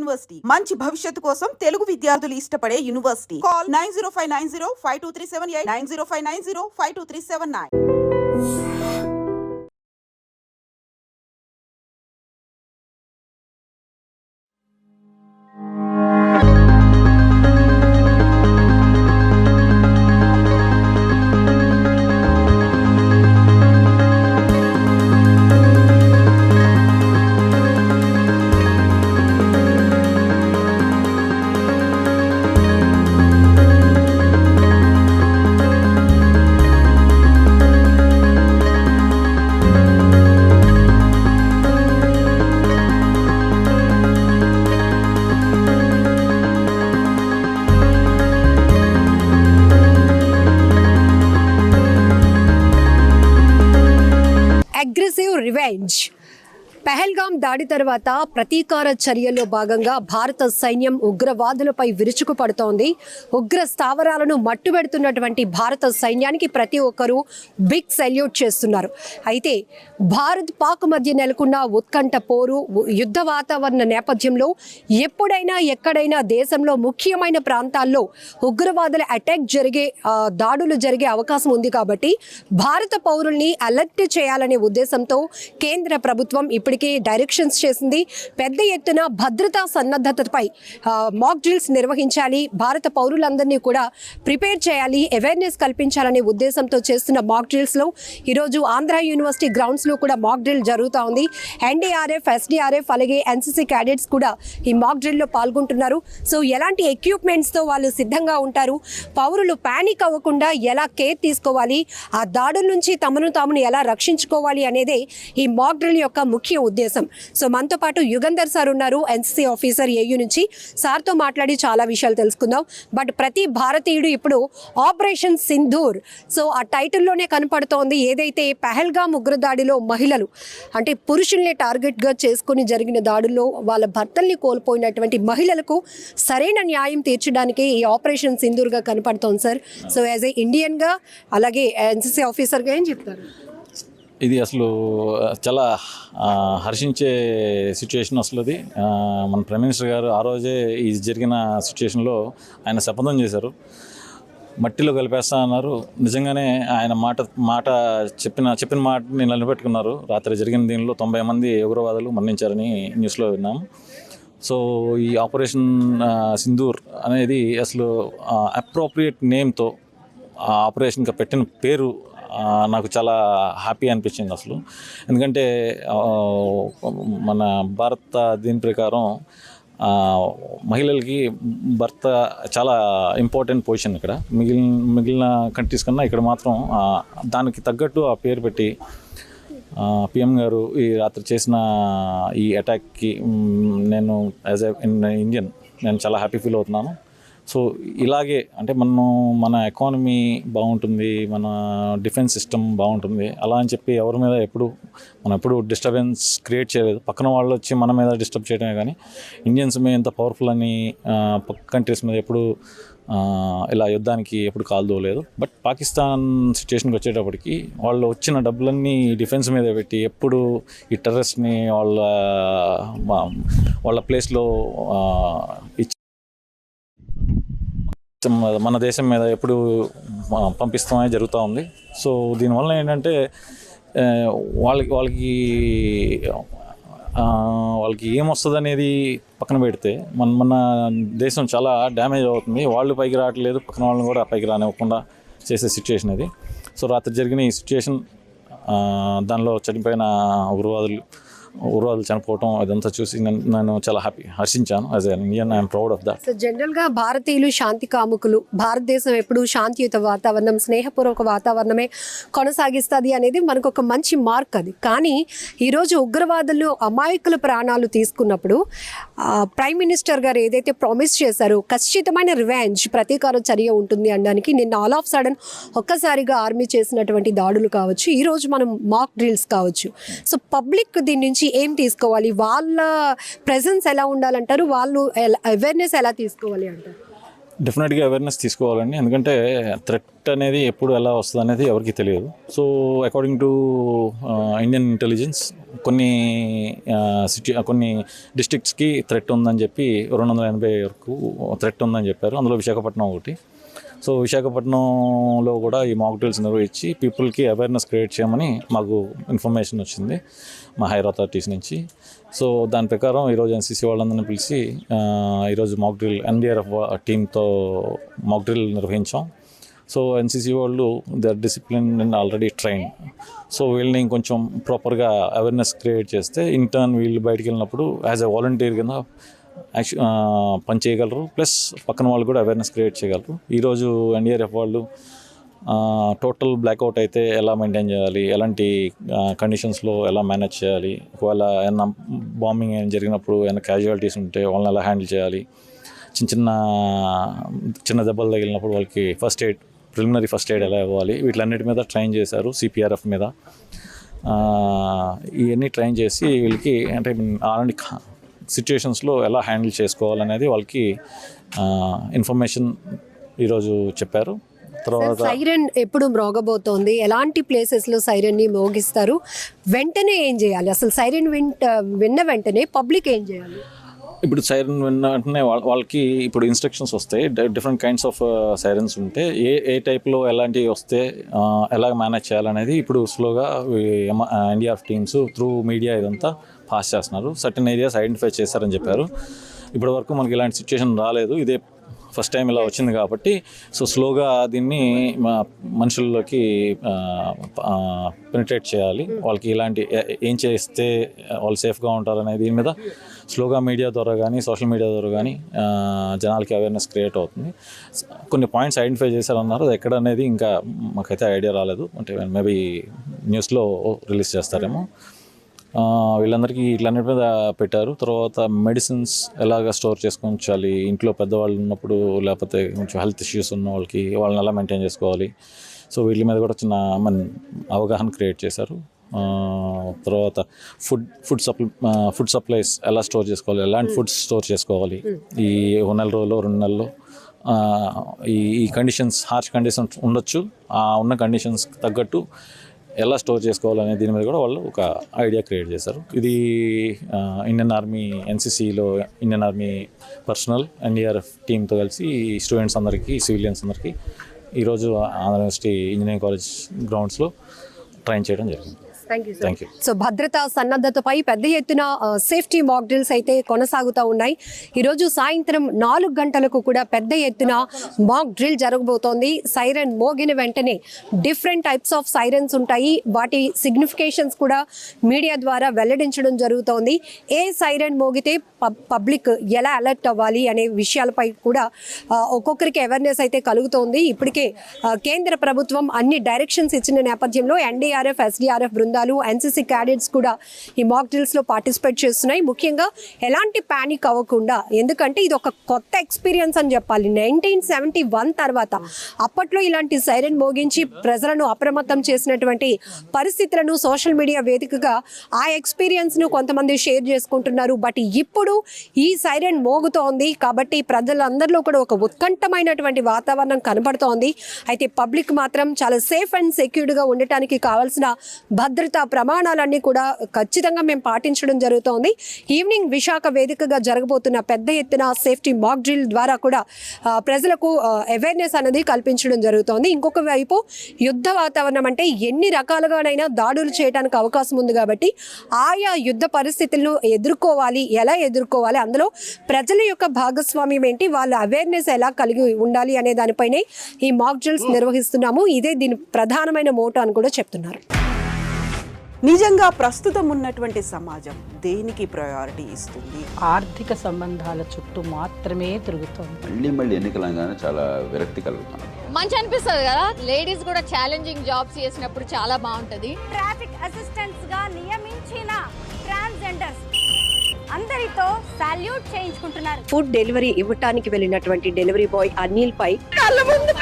University మంచి భవిష్యత్తు కోసం తెలుగు విద్యార్థులు ఇష్టపడే university. Call 9059052378 9059052379. Aggressive revenge. Pahalgam దాడి తర్వాత ప్రతీకార చర్యల్లో భాగంగా భారత సైన్యం ఉగ్రవాదులపై విరుచుకుపడుతోంది. ఉగ్ర స్థావరాలను మట్టుబెడుతున్నటువంటి భారత సైన్యానికి ప్రతి ఒక్కరూ బిగ్ సెల్యూట్ చేస్తున్నారు. అయితే భారత్ పాక్ మధ్య నెలకొన్న ఉత్కంఠ పోరు, యుద్ధ వాతావరణ నేపథ్యంలో ఎప్పుడైనా ఎక్కడైనా దేశంలో ముఖ్యమైన ప్రాంతాల్లో ఉగ్రవాదుల అటాక్ దాడులు జరిగే అవకాశం ఉంది. కాబట్టి భారత పౌరుల్ని అలర్ట్ చేయాలనే ఉద్దేశంతో కేంద్ర ప్రభుత్వం ఇప్పటికే డైరెక్షన్స్ చేసింది. పెద్ద ఎత్తున భద్రతా సన్నద్ధతపై మాక్ డ్రిల్స్ నిర్వహించాలి, భారత పౌరులందరినీ కూడా ప్రిపేర్ చేయాలి, అవేర్నెస్ కల్పించాలనే ఉద్దేశంతో చేస్తున్న మాక్ డ్రిల్స్లో ఈరోజు ఆంధ్ర యూనివర్సిటీ గ్రౌండ్స్లో కూడా మాక్ డ్రిల్ జరుగుతూ ఉంది. ఎన్డీఆర్ఎఫ్, ఎస్డీఆర్ఎఫ్ అలాగే ఎన్సీసీ క్యాడెట్స్ కూడా ఈ మాక్ డ్రిల్లో పాల్గొంటున్నారు. సో ఎలాంటి ఎక్విప్మెంట్స్తో వాళ్ళు సిద్ధంగా ఉంటారు, పౌరులు ప్యానిక్ అవ్వకుండా ఎలా కేర్ తీసుకోవాలి, ఆ దాడుల నుంచి తమను ఎలా రక్షించుకోవాలి అనేదే ఈ మాక్ డ్రిల్ యొక్క ముఖ్య ఉద్దేశం. సో మనతో పాటు యుగంధర్ సార్ ఉన్నారు, ఎన్సీసీ ఆఫీసర్ ఏయూ నుంచి. సార్తో మాట్లాడి చాలా విషయాలు తెలుసుకుందాం. బట్ ప్రతి భారతీయుడు ఇప్పుడు ఆపరేషన్ సింధూర్, సో ఆ టైటిల్లోనే కనపడుతోంది. ఏదైతే పెహల్గాం ఉగ్రదాడిలో మహిళలు అంటే పురుషుల్ని టార్గెట్గా చేసుకుని జరిగిన దాడుల్లో వాళ్ళ భర్తల్ని కోల్పోయినటువంటి మహిళలకు సరైన న్యాయం తీర్చడానికి ఈ ఆపరేషన్ సింధూర్గా కనపడుతోంది సార్. సో యాజ్ ఏ ఇండియన్గా అలాగే ఎన్సీసీ ఆఫీసర్గా ఏం చెప్తారు? ఇది అసలు చాలా హర్షించే సిచ్యుయేషన్. అసలు అది మన ప్రైమ్ మినిస్టర్ గారు ఆ రోజే ఈ జరిగిన సిచ్యుయేషన్లో ఆయన శపథం చేశారు, మట్టిలో కలిపేస్తా అన్నారు. నిజంగానే ఆయన మాట చెప్పిన మాటని నిలబెట్టుకున్నారు. రాత్రి జరిగిన దీనిలో 90 మంది ఉగ్రవాదులు మరణించారని న్యూస్లో విన్నాము. సో ఈ ఆపరేషన్ సింధూర్ అనేది అసలు అప్రోప్రియేట్ నేమ్తో ఆ ఆపరేషన్కి పెట్టిన పేరు నాకు చాలా హ్యాపీ అనిపించింది అసలు. ఎందుకంటే మన భారత దీని ప్రకారం మహిళలకి భర్త చాలా ఇంపార్టెంట్ పొజిషన్. ఇక్కడ మిగిలిన కంట్రీస్ కన్నా ఇక్కడ మాత్రం దానికి తగ్గట్టు ఆ పేరు పెట్టి పిఎం గారు ఈ రాత్రి చేసిన ఈ అటాక్కి నేను యాజ్ ఎ ఇండియన్ నేను చాలా హ్యాపీ ఫీల్ అవుతున్నాను. సో ఇలాగే అంటే మన ఎకానమీ బాగుంటుంది, మన డిఫెన్స్ సిస్టమ్ బాగుంటుంది అలా అని చెప్పి ఎవరి మీద మనం ఎప్పుడు డిస్టర్బెన్స్ క్రియేట్ చేయలేదు. పక్కన వాళ్ళు వచ్చి మన మీద డిస్టర్బ్ చేయడమే కానీ ఇండియన్స్ మీద ఎంత పవర్ఫుల్ అని పక్క కంట్రీస్ మీద ఎప్పుడు ఇలా యుద్ధానికి ఎప్పుడు కాల్దోలేదు. బట్ పాకిస్తాన్ సిచ్యుయేషన్కి వచ్చేటప్పటికి వాళ్ళు వచ్చిన డబ్బులన్నీ డిఫెన్స్ మీద పెట్టి ఎప్పుడు ఈ టెర్రరిస్ట్ని వాళ్ళ ప్లేస్లో మన దేశం మీద ఎప్పుడు పంపిస్తామని జరుగుతూ ఉంది. సో దీనివల్ల ఏంటంటే వాళ్ళకి ఏమొస్తుంది అనేది పక్కన పెడితే మన దేశం చాలా డ్యామేజ్ అవుతుంది. వాళ్ళు పైకి రావట్లేదు, పక్కన వాళ్ళని కూడా పైకి రానివ్వకుండా చేసే సిచ్యుయేషన్ ఇది. సో రాత్రి జరిగిన ఈ సిచ్యుయేషన్, దానిలో చనిపోయిన ఉగ్రవాదులు చనిపోవటం అదంతా చూసి నేను చాలా హర్షించాను. As an Indian I'm proud of that. So జనరల్గా భారతీయులు శాంతి కాముకులు, భారతదేశం ఎప్పుడు శాంతియుత వాతావరణం, స్నేహపూర్వక వాతావరణమే కొనసాగిస్తుంది అనేది మనకు ఒక మంచి మార్క్. అది కానీ ఈరోజు ఉగ్రవాదులు అమాయకుల ప్రాణాలు తీసుకున్నప్పుడు ప్రైమ్ మినిస్టర్ గారు ఏదైతే ప్రామిస్ చేశారో ఖచ్చితమైన రివెంజ్, ప్రతీకార చర్య ఉంటుంది అనడానికి నిన్న ఆల్ ఆఫ్ సడన్ ఒక్కసారిగా ఆర్మీ చేసినటువంటి దాడులు కావచ్చు, ఈరోజు మనం మాక్ డ్రిల్స్ కావచ్చు. సో పబ్లిక్ దీని నుంచి ఏం తీసుకోవాలి, వాళ్ళ ప్రెజెన్స్ ఎలా ఉండాలంటారు, వాళ్ళు అవేర్నెస్ ఎలా తీసుకోవాలి అంటారు? డెఫినెట్గా అవేర్నెస్ తీసుకోవాలండి. ఎందుకంటే థ్రెట్ అనేది ఎప్పుడు ఎలా వస్తుంది అనేది ఎవరికి తెలియదు. So according to Indian intelligence కొన్ని డిస్ట్రిక్ట్స్కి థ్రెట్ ఉందని చెప్పి 280 వరకు థ్రెట్ ఉందని చెప్పారు. అందులో విశాఖపట్నం ఒకటి. సో విశాఖపట్నంలో కూడా ఈ మాక్ డ్రిల్స్ నిర్వహించి పీపుల్కి అవేర్నెస్ క్రియేట్ చేయమని మాకు ఇన్ఫర్మేషన్ వచ్చింది మా హైర్ అథారిటీస్ నుంచి. సో దాని ప్రకారం ఈరోజు ఎన్సీసీ వాళ్ళందరినీ పిలిచి ఈరోజు మాక్ డ్రిల్ ఎన్డీఆర్ఎఫ్ టీంతో మాక్ డ్రిల్ నిర్వహించాం. సో ఎన్సీసీ వాళ్ళు they are discipline and already train. So వీళ్ళని ఇంకొంచెం ప్రాపర్గా అవేర్నెస్ క్రియేట్ చేస్తే ఇంటర్న్ వీళ్ళు బయటికి వెళ్ళినప్పుడు యాజ్ ఎ వాలంటీర్ కింద పని చేయగలరు. ప్లస్ పక్కన వాళ్ళు కూడా అవేర్నెస్ క్రియేట్ చేయగలరు. ఈరోజు ఎన్డీఆర్ఎఫ్ వాళ్ళు టోటల్ బ్లాక్అవుట్ అయితే ఎలా మెయింటైన్ చేయాలి, ఎలాంటి కండిషన్స్లో ఎలా మేనేజ్ చేయాలి, ఒకవేళ ఏమైనా బాంబింగ్ ఏమైనా జరిగినప్పుడు ఏమైనా క్యాజువాలిటీస్ ఉంటే వాళ్ళని ఎలా హ్యాండిల్ చేయాలి, చిన్న దెబ్బలు తగిలినప్పుడు వాళ్ళకి ప్రిలిమినరీ ఫస్ట్ ఎయిడ్ ఎలా ఇవ్వాలి, వీటిలన్నిటి మీద ట్రైన్ చేశారు. సిపిఆర్ఎఫ్ మీద ఇవన్నీ ట్రైన్ చేసి వీళ్ళకి అంటే అలాంటి సిచ్యుయేషన్స్లో ఎలా హ్యాండిల్ చేసుకోవాలనేది వాళ్ళకి ఇన్ఫర్మేషన్ ఈరోజు చెప్పారు. తర్వాత సైరన్ ఎప్పుడు మ్రోగబోతోంది, ఎలాంటి ప్లేసెస్లో సైరన్ని మోగిస్తారు, వెంటనే ఏం చేయాలి, అసలు సైరన్ విన్న వెంటనే పబ్లిక్ ఏం చేయాలి? ఇప్పుడు సైరన్ వెంటనే వాళ్ళకి ఇప్పుడు ఇన్స్ట్రక్షన్స్ వస్తాయి. డిఫరెంట్ కైండ్స్ ఆఫ్ సైరన్స్ ఉంటే ఏ టైప్లో ఎలాంటివి వస్తే ఎలా మేనేజ్ చేయాలనేది ఇప్పుడు స్లోగా ఎన్డీఆర్ఎఫ్ టీమ్స్ త్రూ మీడియా ఇదంతా పాస్ చేస్తున్నారు. సర్టన్ ఏరియాస్ ఐడెంటిఫై చేస్తారని చెప్పారు. ఇప్పటి వరకు మనకి ఇలాంటి సిచ్యుయేషన్ రాలేదు, ఇదే ఫస్ట్ టైం ఇలా వచ్చింది కాబట్టి సో స్లోగా దీన్ని మనుషుల్లోకి పెనిట్రేట్ చేయాలి. వాళ్ళకి ఇలాంటి ఏం చేస్తే వాళ్ళు సేఫ్గా ఉంటారనే దీని మీద స్లోగా మీడియా ద్వారా కానీ సోషల్ మీడియా ద్వారా కానీ జనాలకి అవేర్నెస్ క్రియేట్ అవుతుంది. కొన్ని పాయింట్స్ ఐడెంటిఫై చేశారన్నారు, అది ఎక్కడ అనేది ఇంకా మాకైతే ఐడియా రాలేదు. అంటే మేబీ న్యూస్లో రిలీజ్ చేస్తారేమో. వీళ్ళందరికీ ఇట్లన్నిటి మీద పెట్టారు. తర్వాత మెడిసిన్స్ ఎలాగ స్టోర్ చేసుకొని ఉంచాలి, ఇంట్లో పెద్దవాళ్ళు ఉన్నప్పుడు లేకపోతే కొంచెం హెల్త్ ఇష్యూస్ ఉన్న వాళ్ళని ఎలా మెయింటైన్ చేసుకోవాలి. సో వీటి మీద కూడా చిన్న అవగాహన క్రియేట్ చేశారు. తర్వాత ఫుడ్ సప్లైస్ ఎలా స్టోర్ చేసుకోవాలి, ఎలాంటి ఫుడ్స్ స్టోర్ చేసుకోవాలి ఈ 1 నెల రోజుల్లో 2 నెలల్లో, ఈ కండిషన్స్ హార్ష్ కండిషన్స్ ఉండొచ్చు, ఆ ఉన్న కండిషన్స్కి తగ్గట్టు ఎలా స్టోర్ చేసుకోవాలనే దీని మీద కూడా వాళ్ళు ఒక ఐడియా క్రియేట్ చేశారు. ఇది ఇండియన్ ఆర్మీ ఎన్సీసీలో ఇండియన్ ఆర్మీ పర్సనల్ ఎన్డీఆర్ఎఫ్ టీంతో కలిసి స్టూడెంట్స్ అందరికీ సివిలియన్స్ అందరికీ ఈరోజు ఆంధ్ర యూనివర్సిటీ ఇంజనీరింగ్ కాలేజ్ గ్రౌండ్స్లో ట్రైన్ చేయడం జరిగింది. Thank you. సో భద్రతా సన్నద్ధతపై పెద్ద ఎత్తున సేఫ్టీ మాక్ డ్రిల్స్ అయితే కొనసాగుతూ ఉన్నాయి. ఈరోజు సాయంత్రం 4 గంటలకు కూడా పెద్ద ఎత్తున మాక్ డ్రిల్ జరగబోతోంది. సైరన్ మోగిన వెంటనే డిఫరెంట్ టైప్స్ ఆఫ్ సైరన్స్ ఉంటాయి, వాటి సిగ్నిఫికేషన్స్ కూడా మీడియా ద్వారా వెల్లడించడం జరుగుతోంది. ఏ సైరన్ మోగితే పబ్లిక్ ఎలా అలర్ట్ అవ్వాలి అనే విషయాలపై కూడా ఒక్కొక్కరికి అవేర్నెస్ అయితే కలుగుతోంది. ఇప్పటికే కేంద్ర ప్రభుత్వం అన్ని డైరెక్షన్స్ ఇచ్చిన నేపథ్యంలో ఎన్డీఆర్ఎఫ్, ఎస్డీఆర్ఎఫ్ బృందాలు, ఎన్సీసీ క్యాడెట్స్ కూడా ఈ మాక్ డ్రిల్స్ లో పార్టిసిపేట్ చేస్తున్నాయి. ముఖ్యంగా ఎలాంటి పానిక్ అవ్వకుండా, ఎందుకంటే ఇది ఒక కొత్త ఎక్స్పీరియన్స్ అని చెప్పాలి. 1971 తర్వాత అప్పట్లో ఇలాంటి సైరన్ మోగించి ప్రజలను అప్రమత్తం చేసినటువంటి పరిస్థితులను సోషల్ మీడియా వేదికగా ఆ ఎక్స్పీరియన్స్ ను కొంతమంది షేర్ చేసుకుంటున్నారు. బట్ ఇప్పుడు ఈ సైరన్ మోగుతోంది కాబట్టి ప్రజలందరిలో కూడా ఒక ఉత్కంఠమైనటువంటి వాతావరణం కనబడుతోంది. అయితే పబ్లిక్ మాత్రం చాలా సేఫ్ అండ్ సెక్యూర్డ్ గా ఉండటానికి కావాల్సిన భద్రతా ప్రమాణాలన్నీ కూడా ఖచ్చితంగా మేము పాటించడం జరుగుతోంది. ఈవినింగ్ విశాఖ వేదికగా జరగబోతున్న పెద్ద ఎత్తున సేఫ్టీ మాక్ డ్రిల్ ద్వారా కూడా ప్రజలకు అవేర్నెస్ అనేది కల్పించడం జరుగుతోంది. ఇంకొక వైపు యుద్ధ వాతావరణం అంటే ఎన్ని రకాలుగానైనా దాడులు చేయడానికి అవకాశం ఉంది కాబట్టి ఆయా యుద్ధ పరిస్థితులను ఎదుర్కోవాలి, ఎలా ఎదుర్కోవాలి, అందులో ప్రజల యొక్క భాగస్వామ్యం ఏంటి, వాళ్ళ అవేర్నెస్ ఎలా కలిగి ఉండాలి అనే దానిపైనే ఈ మాక్ డ్రిల్స్ నిర్వహిస్తున్నాము. ఇదే దీని ప్రధానమైన మోటో అని కూడా చెప్తున్నారు. నిజంగా ప్రస్తుతం ఉన్నటువంటి సమాజం దేనికి ప్రయారిటీ ఇస్తుంది? ఆర్థిక సంబంధాల చుట్టూ మాత్రమే తిరుగుతుంది. మళ్ళీ ఎన్నికలంగానే చాలా విరక్తి కలుగుతాను. మంచి అనిపిస్తుంది కదా, లేడీస్ కూడా ఛాలెంజింగ్ జాబ్స్ చేసినప్పుడు చాలా బాగుంటది. ట్రాఫిక్ అసిస్టెంట్స్ గా నియమించిన ట్రాన్స్జెండర్స్ అందరితో సాల్యూట్ చేయించుకుంటున్నారు. ఫుడ్ డెలివరీ ఇవ్వటానికి వెళ్ళినటువంటి డెలివరీ బాయ్ అనిల్ పై కళ్ళ ముందు